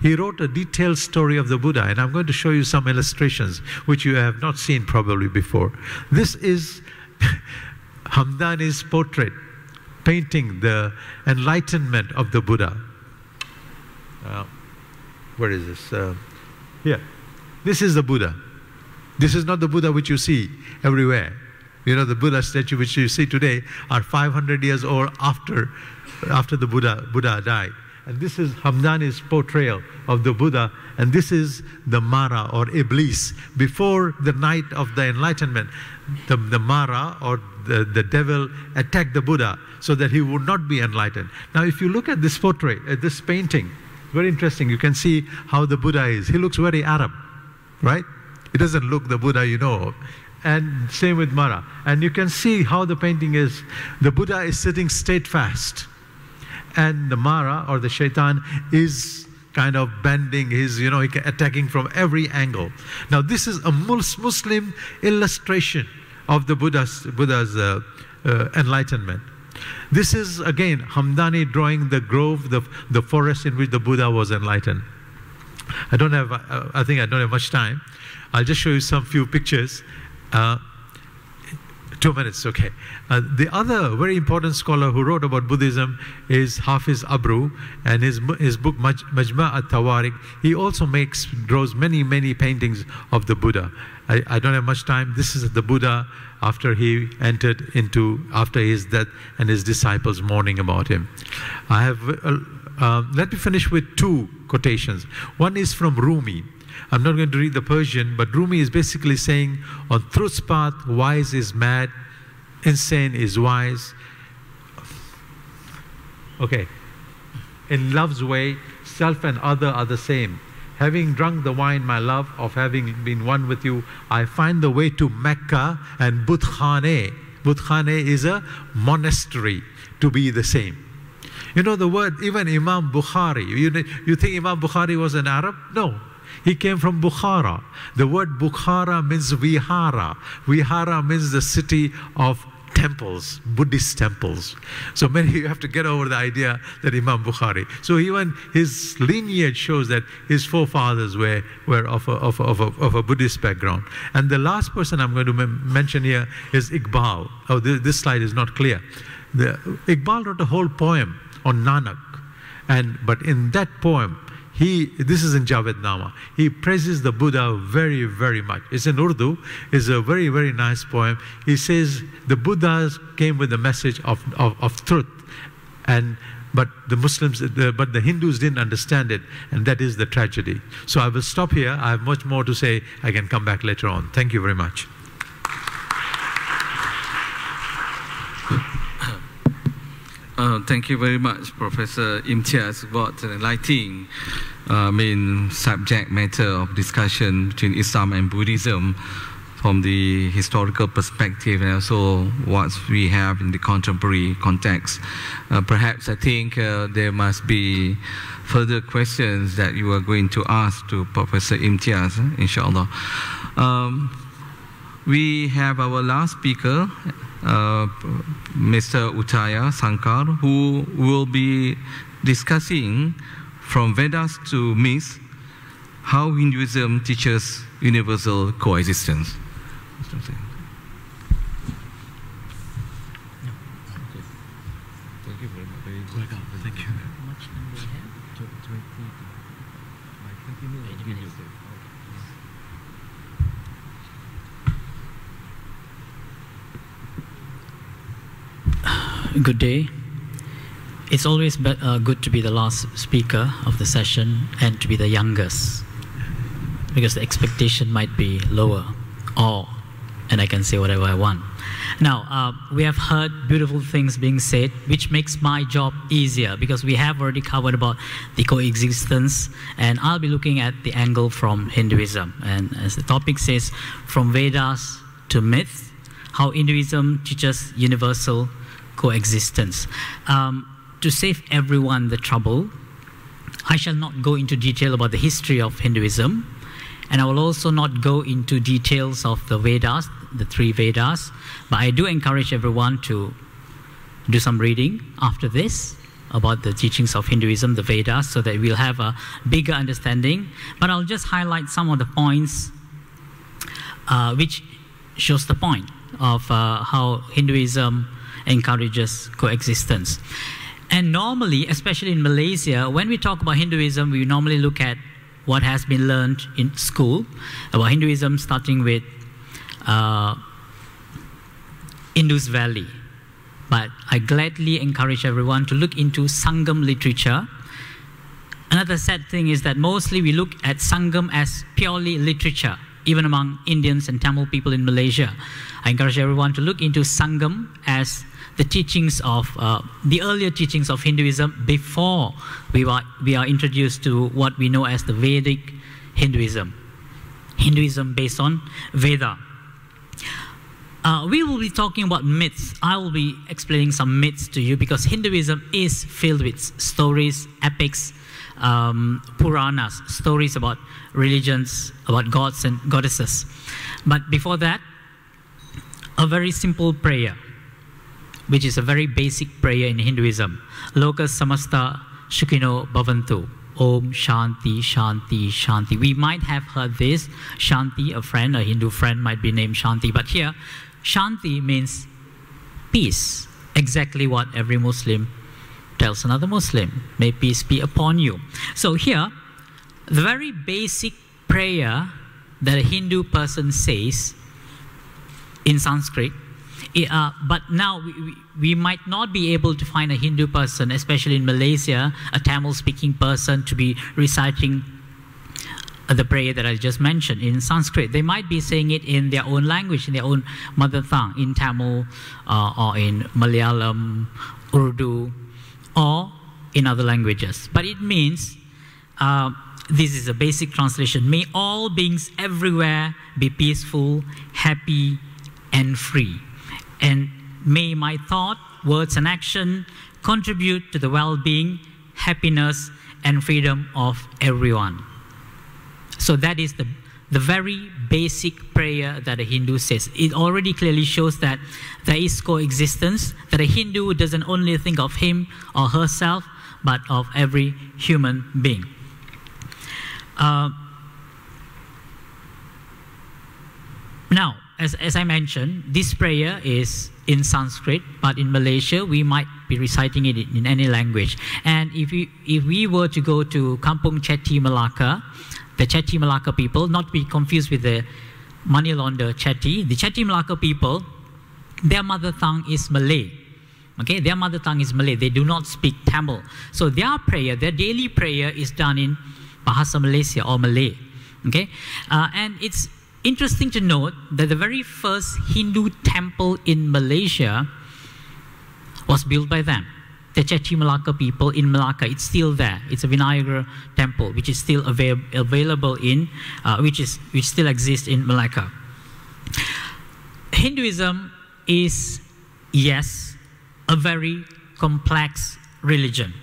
He wrote a detailed story of the Buddha, and I'm going to show you some illustrations which you have not seen probably before. This is Hamdani's portrait, painting the enlightenment of the Buddha. Where is this? Here. This is the Buddha. This is not the Buddha which you see everywhere. You know, the Buddha statue which you see today are 500 years old after the Buddha died. And this is Hamdani's portrayal of the Buddha, and this is the Mara or Iblis. Before the night of the enlightenment, the Mara or the devil attacked the Buddha so that he would not be enlightened. Now if you look at this portrait, at this painting, very interesting. You can see how the Buddha is. He looks very Arab, right? He doesn't look the Buddha you know of. And same with Mara. And you can see how the painting is. The Buddha is sitting steadfast. And the Mara or the Shaitan is kind of bending, he's attacking from every angle. Now this is a Muslim illustration of the Buddha's enlightenment. This is, again, Hamdani drawing the grove, the forest in which the Buddha was enlightened. I think I don't have much time. I'll just show you some few pictures. 2 minutes, okay. The other very important scholar who wrote about Buddhism is Hafiz Abru, and his book Majma' at-Tawarik. He also draws many paintings of the Buddha. I don't have much time. This is the Buddha after he entered after his death and his disciples mourning about him. Let me finish with 2 quotations. One is from Rumi. I'm not going to read the Persian, but Rumi is basically saying, on truth's path, wise is mad, insane is wise. Okay. In love's way, self and other are the same. Having drunk the wine, my love, of having been one with you, I find the way to Mecca and Budkhane. Budkhane is a monastery, to be the same. You know the word, even Imam Bukhari, you think Imam Bukhari was an Arab? No. He came from Bukhara. The word Bukhara means Vihara. Vihara means the city of temples, Buddhist temples. So you have to get over the idea that Imam Bukhari. So even his lineage shows that his forefathers were of a Buddhist background. And the last person I'm going to mention here is Iqbal. Oh, this slide is not clear. Iqbal wrote a whole poem on Nanak. But in that poem, this is in Javednama. He praises the Buddha very, very much. It's in Urdu. It's a very, very nice poem. He says the Buddhas came with the message of truth, but the Hindus didn't understand it, and that is the tragedy. So I will stop here. I have much more to say. I can come back later on. Thank you very much.
Thank you very much, Professor Imtiaz. What an enlightening subject matter of discussion between Islam and Buddhism from the historical perspective and also what we have in the contemporary context. Perhaps I think there must be further questions that you are going to ask to Professor Imtiaz, inshallah. We have our last speaker, Mr. Utaya Sankar, who will be discussing from Vedas to myths how Hinduism teaches universal coexistence. Thank you very much. Thank you.
Good day. It's always good to be the last speaker of the session and to be the youngest, because the expectation might be lower, and I can say whatever I want. Now, we have heard beautiful things being said, which makes my job easier, because we have already covered about the coexistence, and I'll be looking at the angle from Hinduism. And as the topic says, from Vedas to myth, how Hinduism teaches universal coexistence. To save everyone the trouble, I shall not go into detail about the history of Hinduism, and I will also not go into details of the Vedas, the 3 Vedas, but I do encourage everyone to do some reading after this about the teachings of Hinduism, the Vedas, so that we'll have a bigger understanding. But I'll just highlight some of the points which shows the point of how Hinduism encourages coexistence. And normally, especially in Malaysia, when we talk about Hinduism, we normally look at what has been learned in school about Hinduism, starting with Indus Valley. But I gladly encourage everyone to look into Sangam literature. Another sad thing is that mostly we look at Sangam as purely literature, even among Indians and Tamil people in Malaysia. I encourage everyone to look into Sangam as the teachings of, the earlier teachings of Hinduism before we are introduced to what we know as the Vedic Hinduism. Hinduism based on Veda. We will be talking about myths. I will be explaining some myths to you, because Hinduism is filled with stories, epics, Puranas, stories about religions, about gods and goddesses. But before that, a very simple prayer. which is a very basic prayer in Hinduism. Loka samasta shukino bhavantu. Om Shanti, Shanti, Shanti. We might have heard this. Shanti, a friend, a Hindu friend might be named Shanti. But here, Shanti means peace. Exactly what every Muslim tells another Muslim. May peace be upon you. So here, the very basic prayer that a Hindu person says in Sanskrit, but now we might not be able to find a Hindu person, especially in Malaysia, a Tamil-speaking person, to be reciting the prayer that I just mentioned in Sanskrit. They might be saying it in their own language, in their own mother tongue, in Tamil or in Malayalam, Urdu, or in other languages. But it means, this is a basic translation, may all beings everywhere be peaceful, happy, and free. And may my thought, words, and action contribute to the well-being, happiness, and freedom of everyone. So that is the very basic prayer that a Hindu says. It already clearly shows that there is coexistence, that a Hindu doesn't only think of him or herself, but of every human being. Now, as I mentioned, this prayer is in Sanskrit, but in Malaysia, we might be reciting it in any language. And if we were to go to Kampung Chetty Malacca, the Chetty Malacca people, not to be confused with the money launder Chetty, the Chetty Malacca people, their mother tongue is Malay. Okay, their mother tongue is Malay. They do not speak Tamil. So their prayer, their daily prayer is done in Bahasa Malaysia or Malay. Okay, and it's interesting to note that the very first Hindu temple in Malaysia was built by them. The Chetty Malacca people in Malacca, it's still there. It's a Vinayagara temple, which is still available in, which still exists in Malacca. Hinduism is, yes, a very complex religion.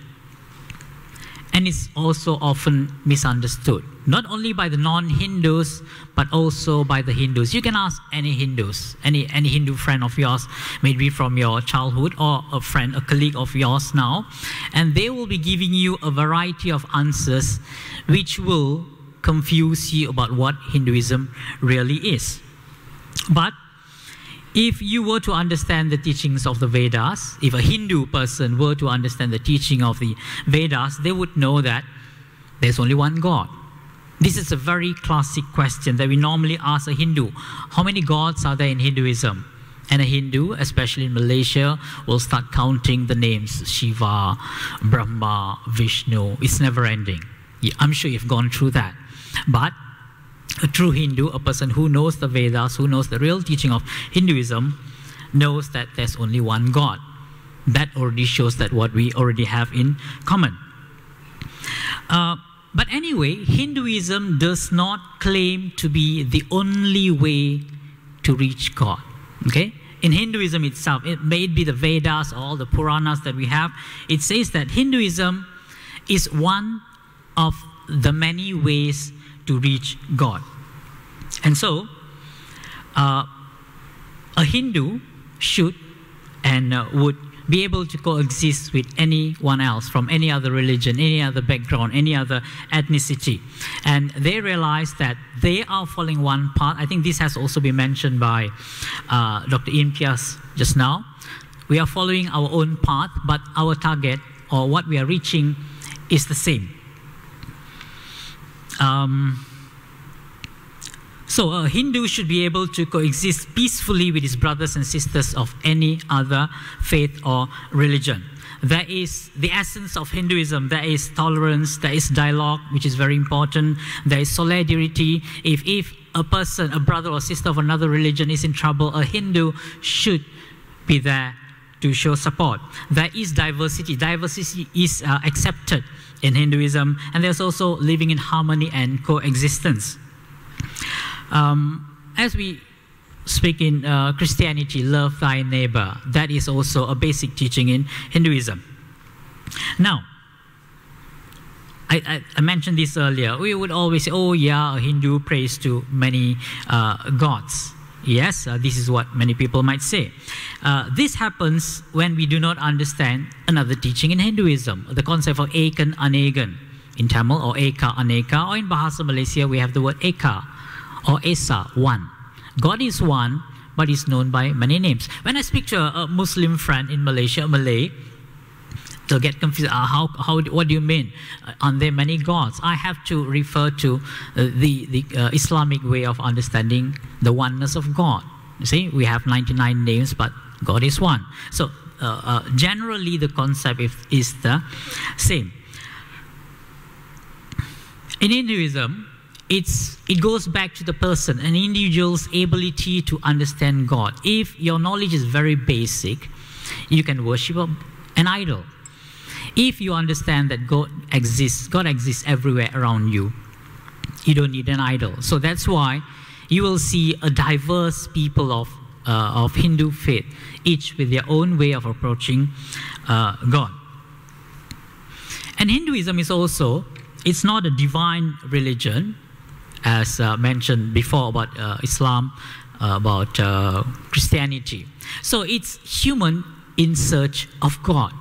And it's also often misunderstood, not only by the non-Hindus, but also by the Hindus. You can ask any Hindus, any Hindu friend of yours, maybe from your childhood, or a friend, a colleague of yours now, and they will be giving you a variety of answers which will confuse you about what Hinduism really is. But if you were to understand the teachings of the Vedas, if a Hindu person were to understand the teaching of the Vedas, they would know that there's only one God. This is a very classic question that we normally ask a Hindu. How many gods are there in Hinduism? And a Hindu, especially in Malaysia, will start counting the names Shiva, Brahma, Vishnu. It's never ending. I'm sure you've gone through that. But a true Hindu, a person who knows the Vedas, who knows the real teaching of Hinduism, knows that there's only one God. That already shows that what we already have in common. But anyway, Hinduism does not claim to be the only way to reach God. Okay? In Hinduism itself, it may be the Vedas, all the Puranas that we have, it says that Hinduism is one of the many ways to reach God. And so, a Hindu should and would be able to coexist with anyone else from any other religion, any other background, any other ethnicity. And they realize that they are following one path. I think this has also been mentioned by Dr. Ian Pias just now. We are following our own path, but our target, or what we are reaching, is the same. So a Hindu should be able to coexist peacefully with his brothers and sisters of any other faith or religion. There is the essence of Hinduism. There is tolerance, there is dialogue, which is very important. There is solidarity. If a person, a brother or sister of another religion is in trouble, a Hindu should be there to show support. There is diversity. Diversity is accepted in Hinduism, and there's also living in harmony and coexistence. As we speak in Christianity, love thy neighbor, that is also a basic teaching in Hinduism. Now, I mentioned this earlier. We would always say, oh yeah, a Hindu prays to many gods. Yes, this is what many people might say. This happens when we do not understand another teaching in Hinduism, the concept of Ekan Anegan in Tamil, or Eka Aneka, or in Bahasa Malaysia we have the word Eka or Esa, one. God is one, but is known by many names. When I speak to a Muslim friend in Malaysia, a Malay, they'll get confused. What do you mean? Are there many gods? I have to refer to the Islamic way of understanding the oneness of God. You see, we have 99 names, but God is one. So generally the concept is the same. In Hinduism, it goes back to the person, an individual's ability to understand God. If your knowledge is very basic, you can worship an idol. If you understand that God exists everywhere around you, you don't need an idol. So that's why you will see a diverse people of Hindu faith, each with their own way of approaching God. And Hinduism is also, it's not a divine religion, as mentioned before about Islam, about Christianity. So it's human in search of God.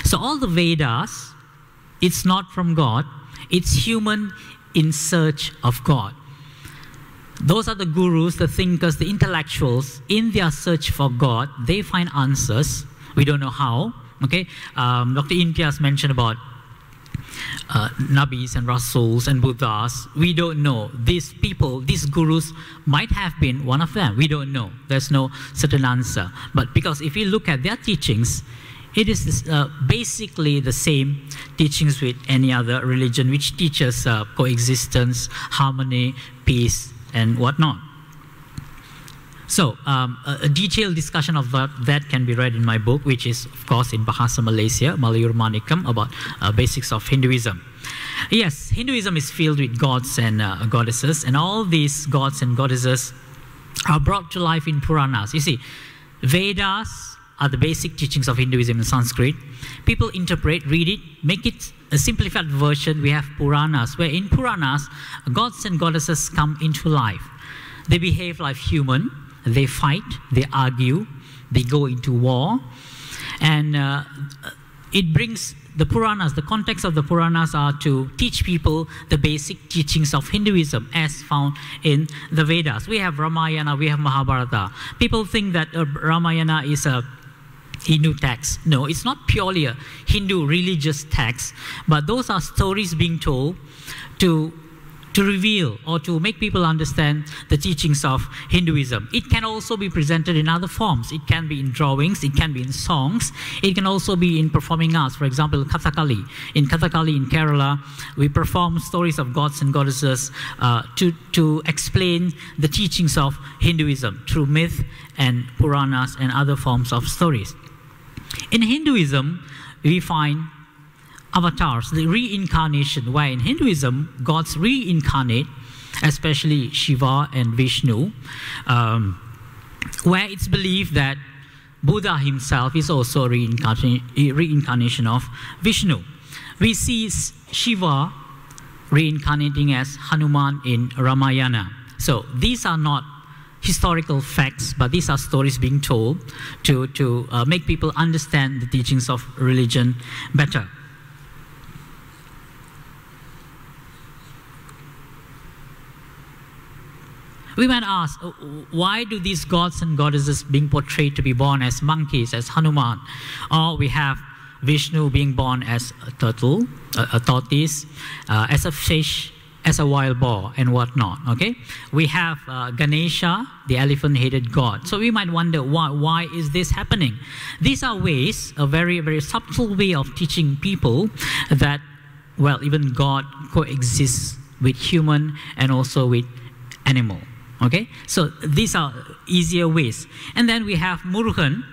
So all the Vedas, it's not from God, it's human in search of God. Those are the gurus, the thinkers, the intellectuals. In their search for God, they find answers. We don't know how. Okay, Dr. Imtiaz mentioned about Nabis and Rasuls and Buddhas. We don't know. These people, these gurus might have been one of them. We don't know. There's no certain answer. But because if you look at their teachings, it is basically the same teachings with any other religion, which teaches coexistence, harmony, peace, and whatnot. So a detailed discussion of that can be read in my book, which is, of course, in Bahasa Malaysia, Malayur Manikam, about basics of Hinduism. Yes, Hinduism is filled with gods and goddesses, and all these gods and goddesses are brought to life in Puranas. You see, Vedas are the basic teachings of Hinduism in Sanskrit. People interpret, read it, make it a simplified version. We have Puranas, where in Puranas, gods and goddesses come into life. They behave like human. They fight, they argue, they go into war. And it brings the Puranas, the context of the Puranas are to teach people the basic teachings of Hinduism as found in the Vedas. We have Ramayana, we have Mahabharata. People think that Ramayana is a Hindu text. No, it's not purely a Hindu religious text, but those are stories being told to reveal or to make people understand the teachings of Hinduism. It can also be presented in other forms. It can be in drawings, it can be in songs, it can also be in performing arts. For example, Kathakali. In Kathakali in Kerala, we perform stories of gods and goddesses to explain the teachings of Hinduism through myth and Puranas and other forms of stories. In Hinduism, we find avatars, the reincarnation, where in Hinduism, gods reincarnate, especially Shiva and Vishnu, where it's believed that Buddha himself is also a reincarnation of Vishnu. We see Shiva reincarnating as Hanuman in Ramayana. So these are not historical facts, but these are stories being told to make people understand the teachings of religion better. We might ask, why do these gods and goddesses being portrayed to be born as monkeys, as Hanuman? Or we have Vishnu being born as a turtle, a tortoise, as a fish, as a wild boar, and whatnot, okay? We have Ganesha, the elephant-headed god. So we might wonder, why is this happening? These are ways, a very, very subtle way of teaching people that, well, even God coexists with human and also with animal. Okay, so these are easier ways. And then we have Murugan,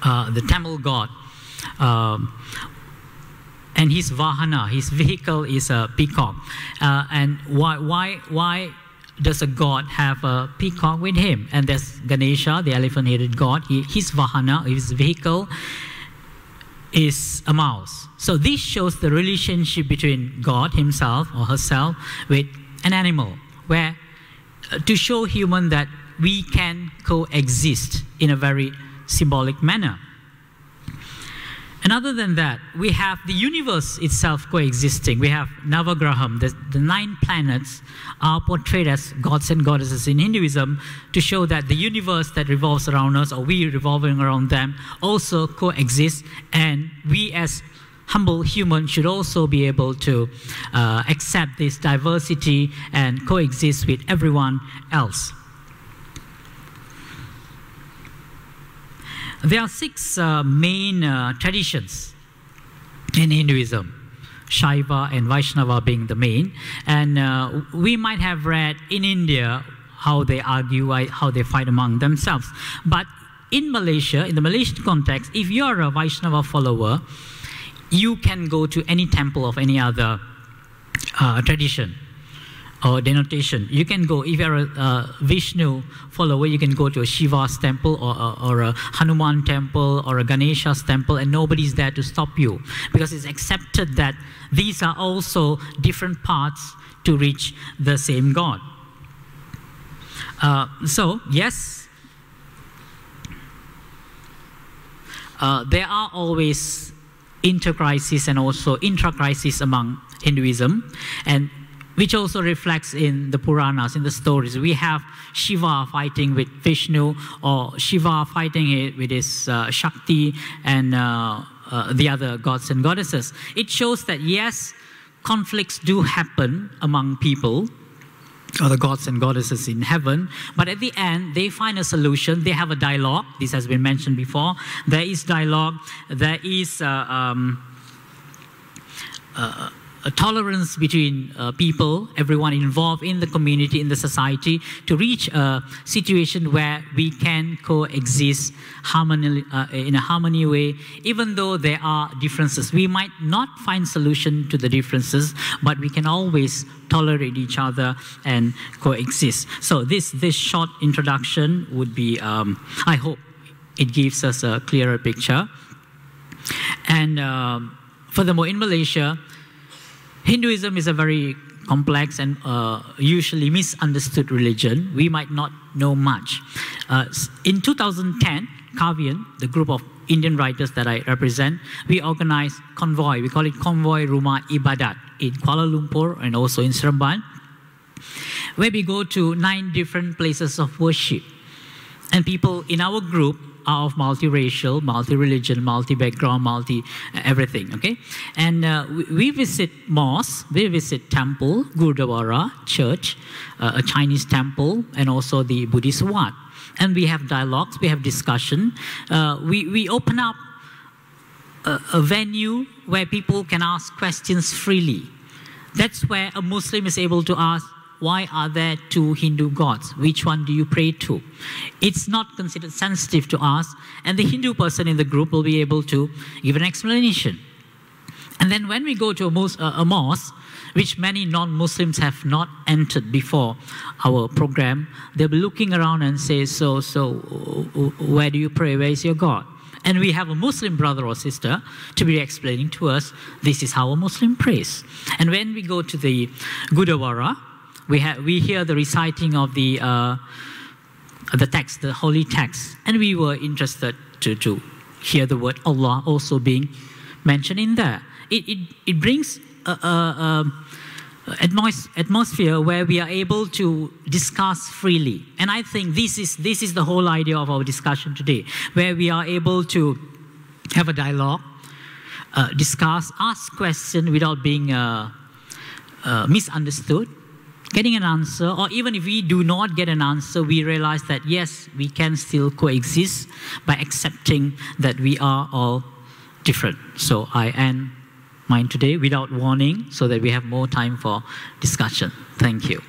the Tamil god, and his vahana, his vehicle is a peacock. And why does a god have a peacock with him? And there's Ganesha, the elephant-headed god. His vahana, his vehicle, is a mouse. So this shows the relationship between God himself or herself with an animal, where to show human that we can coexist in a very symbolic manner. And other than that, we have the universe itself coexisting. We have Navagraham, the 9 planets are portrayed as gods and goddesses in Hinduism to show that the universe that revolves around us, or we revolving around them, also coexist, and we as humble humans should also be able to accept this diversity and coexist with everyone else. There are 6 main traditions in Hinduism, Shaiva and Vaishnava being the main. And we might have read in India how they argue, how they fight among themselves. But in Malaysia, in the Malaysian context, if you are a Vaishnava follower, you can go to any temple of any other tradition or denotation. You can go, if you're a Vishnu follower, you can go to a Shiva's temple or a Hanuman temple or a Ganesha's temple, and nobody's there to stop you, because it's accepted that these are also different paths to reach the same God. So, yes, there are always inter-crises and also intra-crises among Hinduism, and which also reflects in the Puranas, in the stories. We have Shiva fighting with Vishnu, or Shiva fighting with his Shakti and the other gods and goddesses. It shows that, yes, conflicts do happen among people, or the gods and goddesses in heaven, but at the end, they find a solution. They have a dialogue. This has been mentioned before. There is dialogue. There is a tolerance between people, everyone involved in the community, in the society, to reach a situation where we can coexist in a harmony way, even though there are differences. We might not find solution to the differences, but we can always tolerate each other and coexist. So this short introduction would be, I hope it gives us a clearer picture. And furthermore, in Malaysia, Hinduism is a very complex and usually misunderstood religion. We might not know much. In 2010, Kavian, the group of Indian writers that I represent, we organized Convoy. We call it Convoy Rumah Ibadat in Kuala Lumpur and also in Seremban, where we go to 9 different places of worship. And people in our group are of multiracial, multi-religion, multi-background, multi-everything, okay? And we visit mosques, we visit temple, Gurdwara, church, a Chinese temple, and also the Buddhist Wat. And we have dialogues, we have discussion. We open up a venue where people can ask questions freely. That's where a Muslim is able to ask, why are there 2 Hindu gods? Which one do you pray to? It's not considered sensitive to ask, and the Hindu person in the group will be able to give an explanation. And then when we go to a mosque, which many non-Muslims have not entered before our program, they'll be looking around and say, so where do you pray? Where is your God? And we have a Muslim brother or sister to be explaining to us, this is how a Muslim prays. And when we go to the Gurdwara, we hear the reciting of the text, the holy text, and we were interested to hear the word Allah also being mentioned in there. It brings atmosphere where we are able to discuss freely, and I think this is the whole idea of our discussion today, where we are able to have a dialogue, discuss, ask questions without being misunderstood, getting an answer, or even if we do not get an answer, we realize that yes, we can still coexist by accepting that we are all different. So I end mine today without warning so that we have more time for discussion. Thank you.